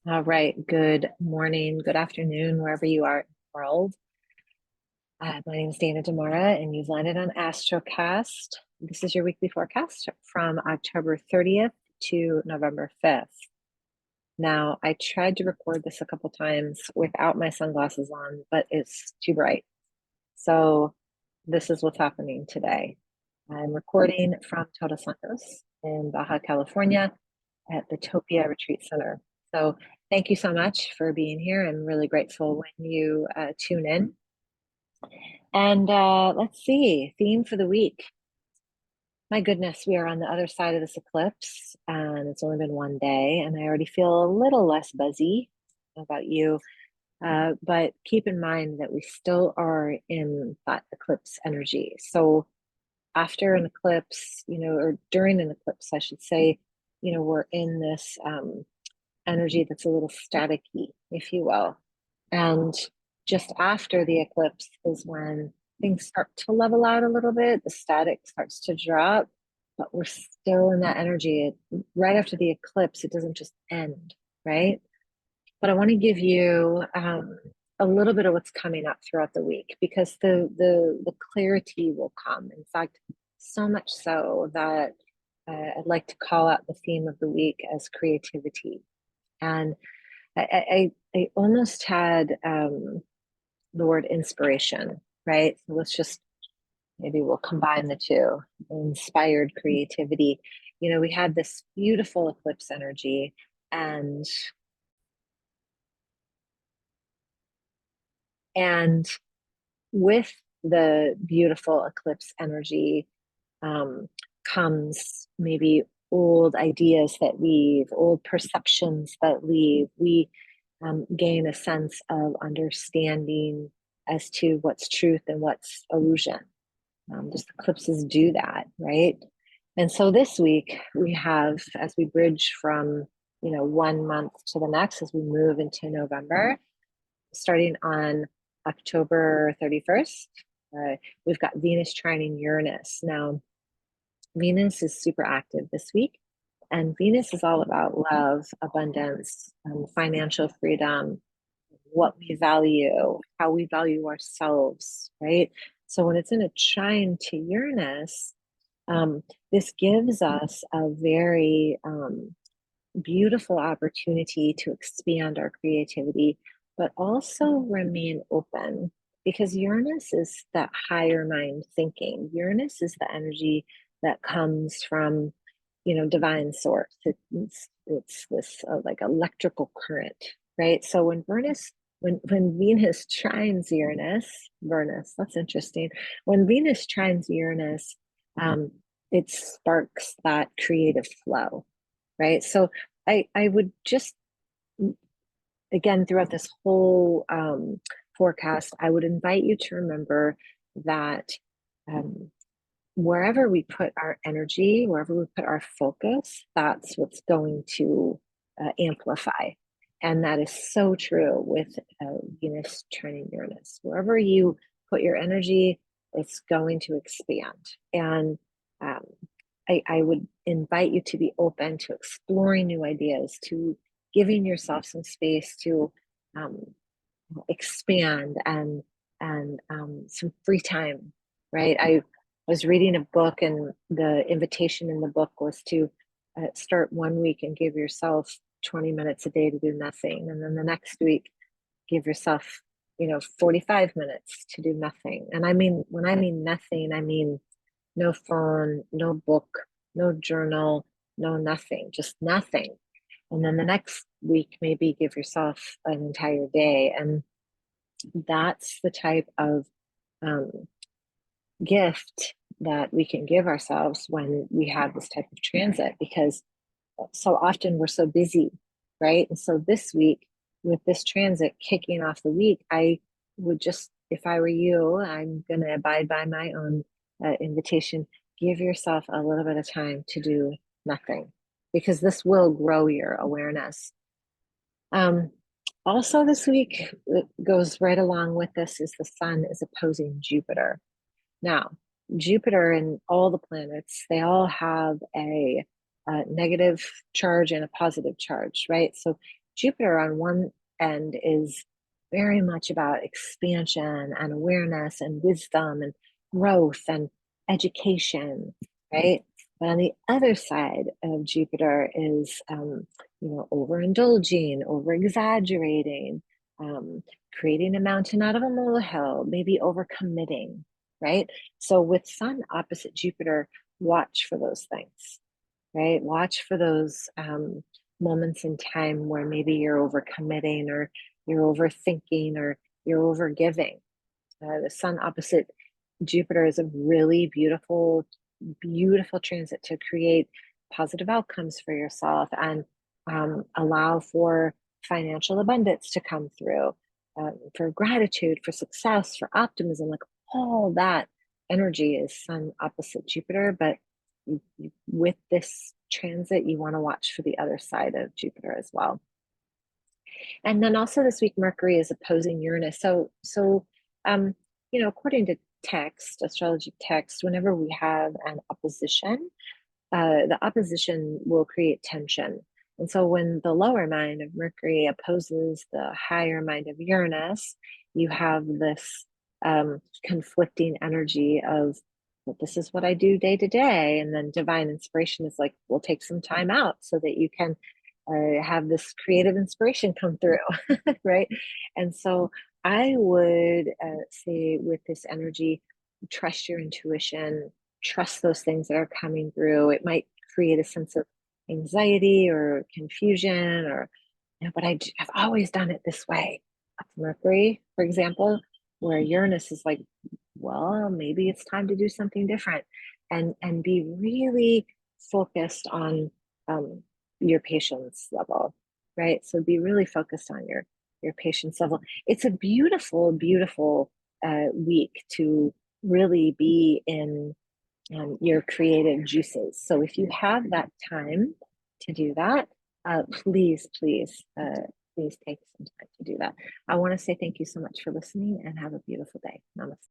All right. Good morning, good afternoon, wherever you are in the world. My name is Dana Demora, and you've landed on AstroCast. This is your weekly forecast from October 30th to November 5th. Now, I tried to record this a couple times without my sunglasses on, but it's too bright. So this is what's happening today. I'm recording from Todos Santos in Baja California at the Topia Retreat Center. So thank you so much for being here. I'm really grateful when you tune in. And let's see, theme for the week. My goodness, we are on the other side of this eclipse, and it's only been one day, and I already feel a little less buzzy about you. But keep in mind that we still are in that eclipse energy. So after an eclipse, or during an eclipse, I should say, we're in this energy that's a little staticky, if you will. And just after the eclipse is when things start to level out a little bit, the static starts to drop, but we're still in that energy. Right after the eclipse, it doesn't just end, right? But I want to give you a little bit of what's coming up throughout the week because the clarity will come. In fact, so much so that I'd like to call out the theme of the week as creativity. And I almost had the word inspiration, right? So let's just maybe we'll combine the two. Inspired creativity. We had this beautiful eclipse energy, and and with the beautiful eclipse energy um, comes maybe old ideas that leave, old perceptions that leave. We gain a sense of understanding as to what's truth and what's illusion. Just eclipses do that, right? And so this week we have, as we bridge from, one month to the next, as we move into November, starting on October 31st, we've got Venus trining Uranus. Now, Venus is super active this week, and Venus is all about love, abundance, financial freedom, what we value, how we value ourselves, right? So when it's in a trine to Uranus, this gives us a very beautiful opportunity to expand our creativity, but also remain open because Uranus is that higher mind thinking. Uranus is the energy that comes from, divine source. It's this like electrical current, right? So when Venus trines Uranus, that's interesting. When Venus trines Uranus, um, it sparks that creative flow, right? So I would just, again, throughout this whole forecast, I would invite you to remember that um, wherever we put our energy, wherever we put our focus, that's what's going to amplify. And that is so true with Venus trining Uranus. Wherever you put your energy, it's going to expand. And um, I would invite you to be open to exploring new ideas, to giving yourself some space to um, expand and some free time, right? I was reading a book, and the invitation in the book was to start one week and give yourself 20 minutes a day to do nothing, and then the next week give yourself 45 minutes to do nothing. And I mean, when I mean nothing, I mean no phone, no book, no journal, no nothing, just nothing. And then the next week, maybe give yourself an entire day. And that's the type of um, gift that we can give ourselves when we have this type of transit, because so often we're so busy, right? And so this week, with this transit kicking off the week, I would just, if I were you, I'm going to abide by my own invitation, give yourself a little bit of time to do nothing, because this will grow your awareness. Um, Also, this week, it goes right along with this, is the sun is opposing Jupiter. Now, Jupiter and all the planets, they all have a negative charge and a positive charge, right? So Jupiter on one end is very much about expansion and awareness and wisdom and growth and education, right? But on the other side of Jupiter is, overindulging, over exaggerating, creating a mountain out of a molehill, maybe overcommitting, right? So with Sun opposite Jupiter, watch for those things, right? Watch for those moments in time where maybe you're overcommitting or you're overthinking or you're overgiving. The Sun opposite Jupiter is a really beautiful, beautiful transit to create positive outcomes for yourself and allow for financial abundance to come through, for gratitude, for success, for optimism. Like all that energy is Sun opposite Jupiter. But with this transit, you want to watch for the other side of Jupiter as well. And then also this week, Mercury is opposing Uranus. According to text, astrology text, whenever we have an opposition, the opposition will create tension. And so when the lower mind of Mercury opposes the higher mind of Uranus, you have this conflicting energy of, well, this is what I do day to day. And then divine inspiration is like, we'll take some time out so that you can have this creative inspiration come through, right? And so I would say with this energy, trust your intuition, trust those things that are coming through. It might create a sense of anxiety or confusion, or, but I've always done it this way. Mercury, for example, where Uranus is like, well, maybe it's time to do something different, and be really focused on your patience level, right? So be really focused on your patience level. It's a beautiful, beautiful week to really be in your creative juices. So if you have that time to do that, please, please take some time to do that. I want to say thank you so much for listening and have a beautiful day. Namaste.